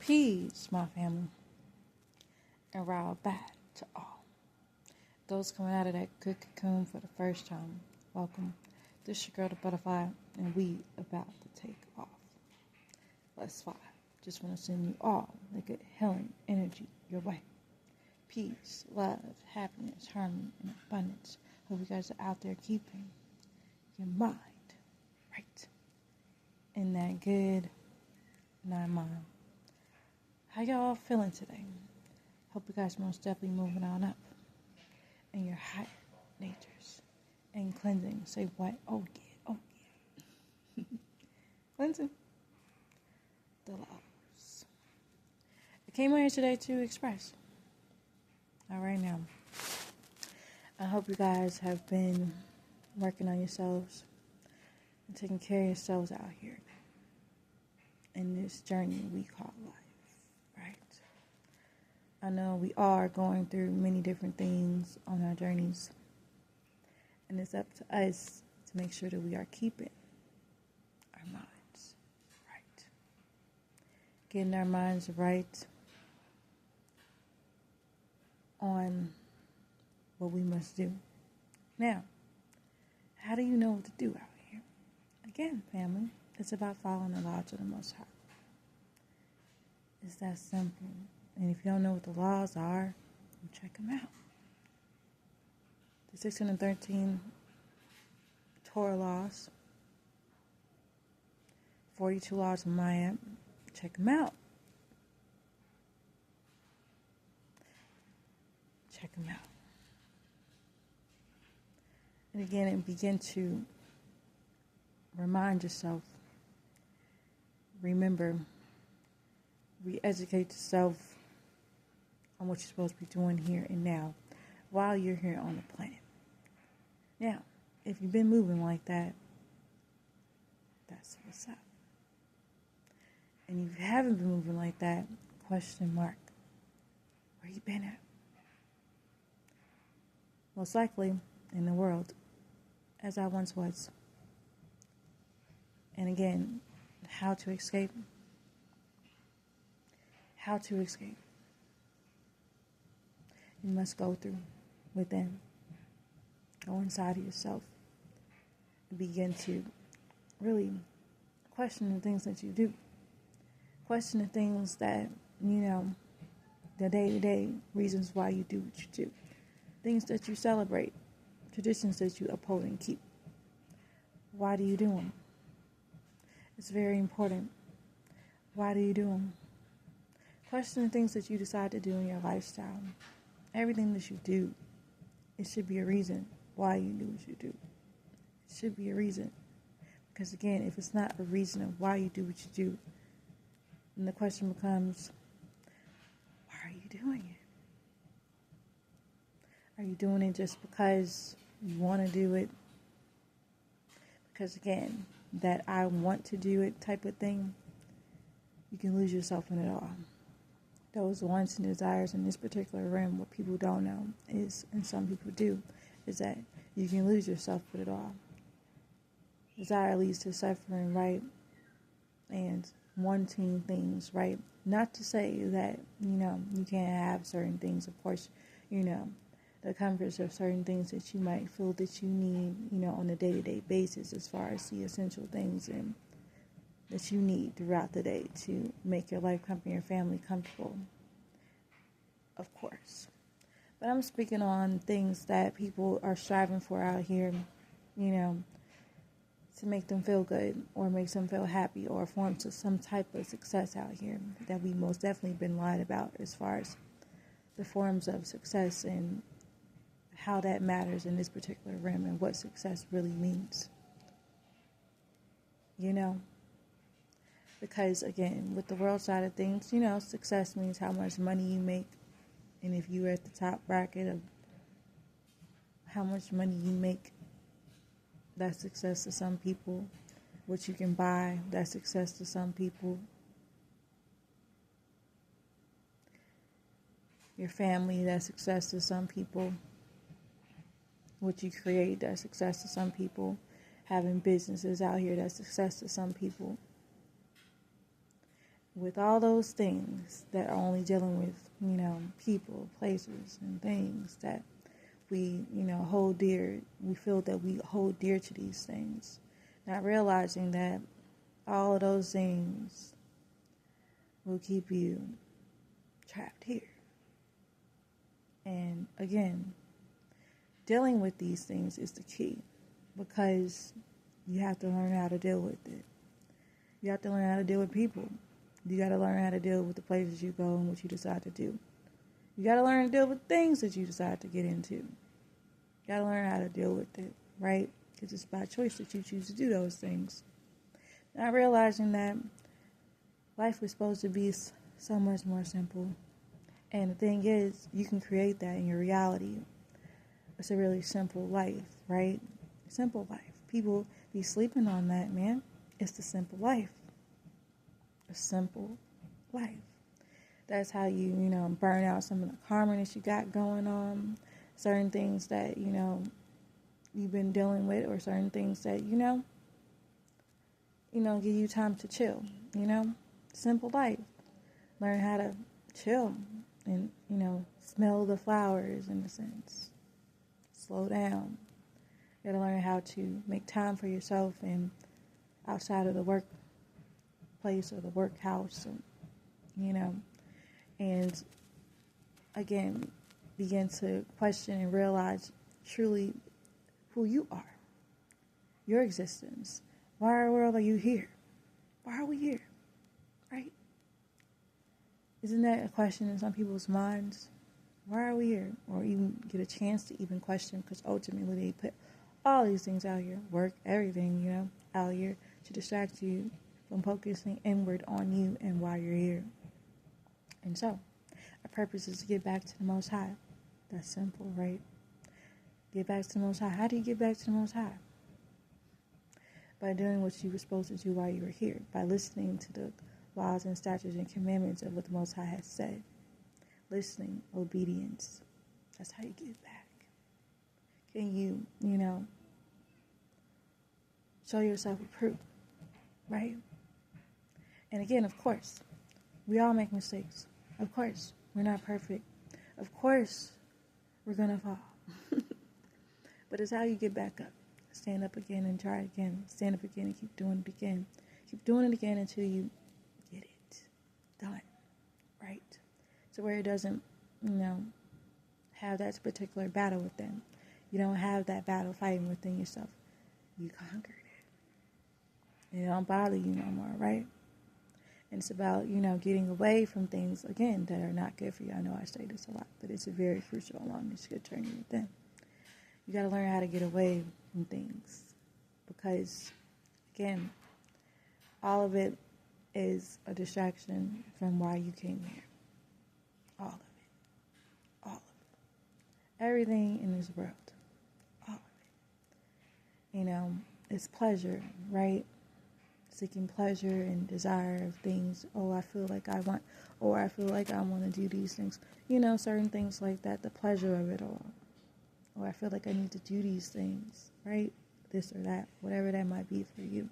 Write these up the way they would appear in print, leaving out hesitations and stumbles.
Peace, my family, and right back to all. Those coming out of that good cocoon for the first time, welcome. This your girl, the butterfly, and we about to take off. Let's fly. Just want to send you all the good healing energy your way. Peace, love, happiness, harmony, and abundance. Hope you guys are out there keeping your mind right in that good mind. How y'all feeling today? Hope you guys most definitely moving on up in your higher natures and cleansing. Say what? Oh yeah. Cleansing the lows. I came here today to express. All right now. I hope you guys have been working on yourselves and taking care of yourselves out here in this journey we call life. I know we are going through many different things on our journeys, and it's up to us to make sure that we are keeping our minds right. Getting our minds right on what we must do. Now, how do you know what to do out here? Again, family, it's about following the laws of the Most High. It's that simple. And if you don't know what the laws are, check them out. The 613 Torah laws, 42 laws of Maya, check them out. Check them out. And again, and begin to remind yourself, remember, re-educate yourself on what you're supposed to be doing here and now while you're here on the planet. Now, if you've been moving like that, that's what's up. And if you haven't been moving like that, question mark, where you been at? Most likely in the world, as I once was. And again, how to escape? How to escape? You must go through within. Go inside of yourself and begin to really question the things that you do. Question the things that, the day-to-day reasons why you do what you do. Things that you celebrate. Traditions that you uphold and keep. Why do you do them? It's very important. Why do you do them? Question the things that you decide to do in your lifestyle. Everything that you do, it should be a reason why you do what you do. It should be a reason. Because again, if it's not a reason of why you do what you do, then the question becomes, why are you doing it? Are you doing it just because you want to do it? Because again, that I want to do it type of thing, you can lose yourself in it all. Those wants and desires in this particular realm, what people don't know is, and some people do, is that you can lose yourself with it all. Desire leads to suffering, right? And wanting things, right? Not to say that, you can't have certain things. Of course, the comforts of certain things that you might feel that you need, on a day-to-day basis as far as the essential things and that you need throughout the day to make your life comfortable, your family comfortable, of course. But I'm speaking on things that people are striving for out here, to make them feel good or make them feel happy or form to some type of success out here that we most definitely been lied about as far as the forms of success and how that matters in this particular realm and what success really means. Because, again, with the world side of things, success means how much money you make. And if you're at the top bracket of how much money you make, that's success to some people. What you can buy, that's success to some people. Your family, that's success to some people. What you create, that's success to some people. Having businesses out here, that's success to some people. with all those things that are only dealing with, people, places, and things that we, hold dear, we feel that we hold dear to these things, not realizing that all of those things will keep you trapped here. And again, dealing with these things is the key, because you have to learn how to deal with it. You have to learn how to deal with people. You got to learn how to deal with the places you go and what you decide to do. You got to learn to deal with things that you decide to get into. You got to learn how to deal with it, right? Because it's by choice that you choose to do those things. Not realizing that life is supposed to be so much more simple. And the thing is, you can create that in your reality. It's a really simple life, right? Simple life. People be sleeping on that, man. It's the simple life. A simple life. That's how you, burn out some of the karma that you got going on. Certain things that, you've been dealing with, or certain things that, give you time to chill, Simple life. Learn how to chill and, smell the flowers in a sense. Slow down. You gotta learn how to make time for yourself and outside of the workplace or the workhouse, and again, begin to question and realize truly who you are, your existence. Why in the world are you here? Why are we here? Right? Isn't that a question in some people's minds? Why are we here? Or even get a chance to even question, because ultimately they put all these things out here, work, everything, out here to distract you from focusing inward on you and why you're here. And so, our purpose is to get back to the Most High. That's simple, right? Get back to the Most High. How do you get back to the Most High? By doing what you were supposed to do while you were here. By listening to the laws and statutes and commandments of what the Most High has said. Listening, obedience. That's how you get back. Can you, show yourself approved, right? And again, of course, we all make mistakes. Of course, we're not perfect. Of course, we're going to fall. But it's how you get back up. Stand up again and try again. Stand up again and keep doing it again. Keep doing it again until you get it done, right? So where it doesn't, have that particular battle within. You don't have that battle fighting within yourself. You conquered it. It don't bother you no more, right? And it's about, getting away from things, again, that are not good for you. I know I say this a lot, but it's a very crucial along this good journey within. You got to learn how to get away from things. Because, again, all of it is a distraction from why you came here. All of it. All of it. Everything in this world. All of it. It's pleasure, right? Seeking pleasure and desire of things. Oh, I feel like I want, or I feel like I want to do these things. Certain things like that, the pleasure of it all. Or I feel like I need to do these things, right? This or that, whatever that might be for you.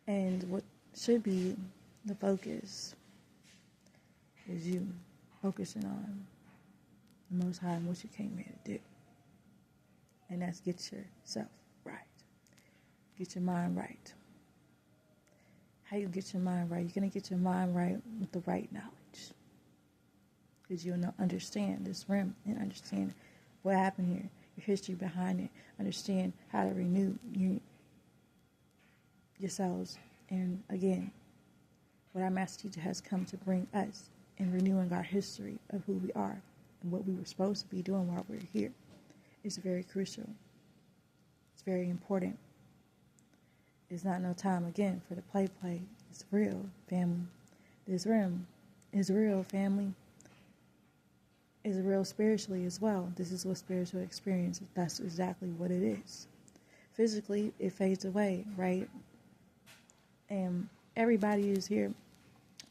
And what should be the focus is you focusing on the Most High and what you came here to do. And that's get yourself right. Get your mind right. How you get your mind right? You're going to get your mind right with the right knowledge. Because you'll understand this realm and understand what happened here, your history behind it. Understand how to renew yourselves. And again, what our Master Teacher has come to bring us in renewing our history of who we are and what we were supposed to be doing while we're here is very crucial. It's very important. It's not no time, again, for the play. It's real, family. This realm is real, family. Is real spiritually as well. This is what spiritual experience is. That's exactly what it is. Physically, it fades away, right? And everybody is here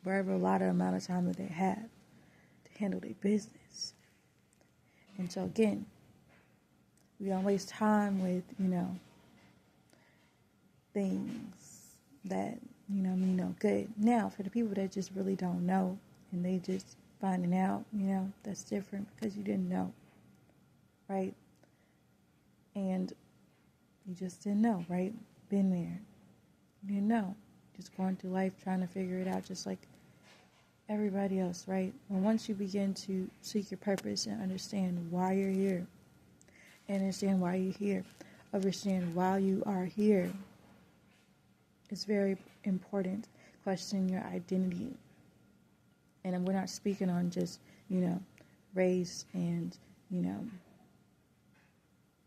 wherever a lot of amount of time that they have to handle their business. And so again, we don't waste time with, things that mean no good. Now, for the people that just really don't know and they just finding out, that's different because you didn't know, right? And you just didn't know, right? Been there. You didn't know. Just going through life trying to figure it out just like everybody else, right? And once you begin to seek your purpose and understand why you're here, understand why you're here, understand why you are here, it's very important. Question your identity. And we're not speaking on just, race and,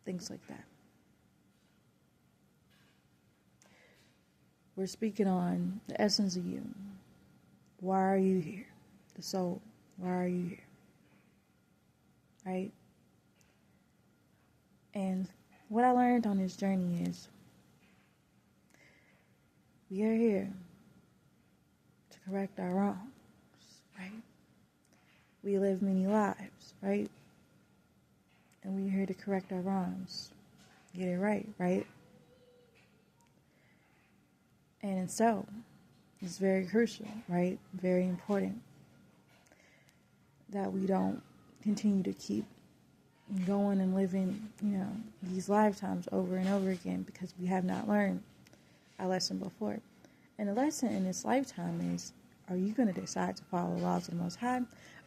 things like that. We're speaking on the essence of you. Why are you here? The soul. Why are you here? Right? And what I learned on this journey is we are here to correct our wrongs, right? We live many lives, right? And we're here to correct our wrongs. Get it right, right? And so, it's very crucial, right? Very important that we don't continue to keep going and living, these lifetimes over and over again because we have not learned our lesson before. And the lesson in this lifetime is, are you going to decide to follow the laws of the Most High?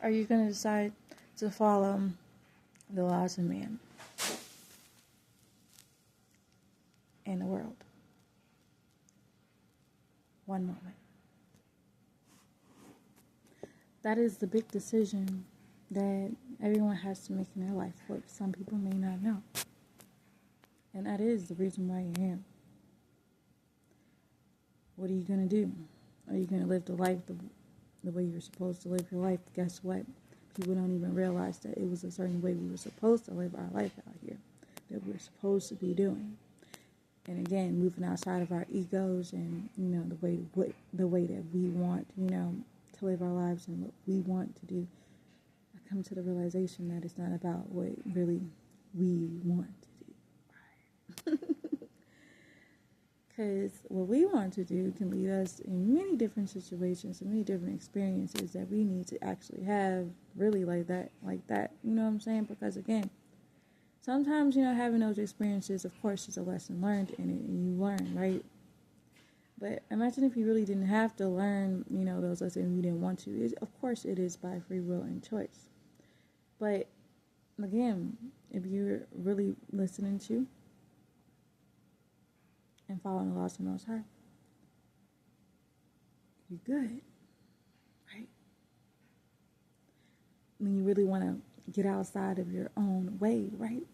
Or are you going to decide to follow the laws of man and the world? One moment. That is the big decision that everyone has to make in their life, what some people may not know. And that is the reason why you're here. What are you going to do? Are you going to live the life the way you're supposed to live your life? Guess what? People don't even realize that it was a certain way we were supposed to live our life out here, that we're supposed to be doing. And again, moving outside of our egos and, the way that we want, to live our lives and what we want to do. I come to the realization that it's not about what really we want to do. Because what we want to do can lead us in many different situations and many different experiences that we need to actually have really like that. You know what I'm saying? Because again, sometimes, having those experiences, of course, is a lesson learned in it, and you learn, right? But imagine if you really didn't have to learn, those lessons and you didn't want to. Of course, it is by free will and choice. But, again, if you're really listening to and following the laws of the Most High, you're good, right? When you really want to get outside of your own way, right?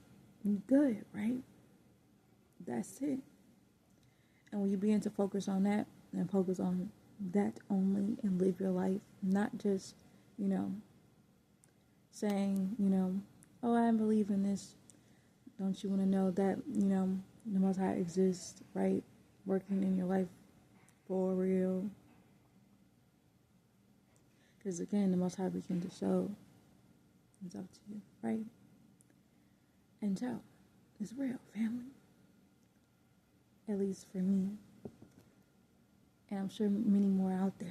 You're good, right? That's it. And when you begin to focus on that and focus on that only and live your life, not just, saying, oh, I believe in this. Don't you want to know that, the Most High exists, right? Working in your life for real. Because again, the Most High begin to show. It's up to you, right? And so, it's real, family. At least for me. And I'm sure many more out there.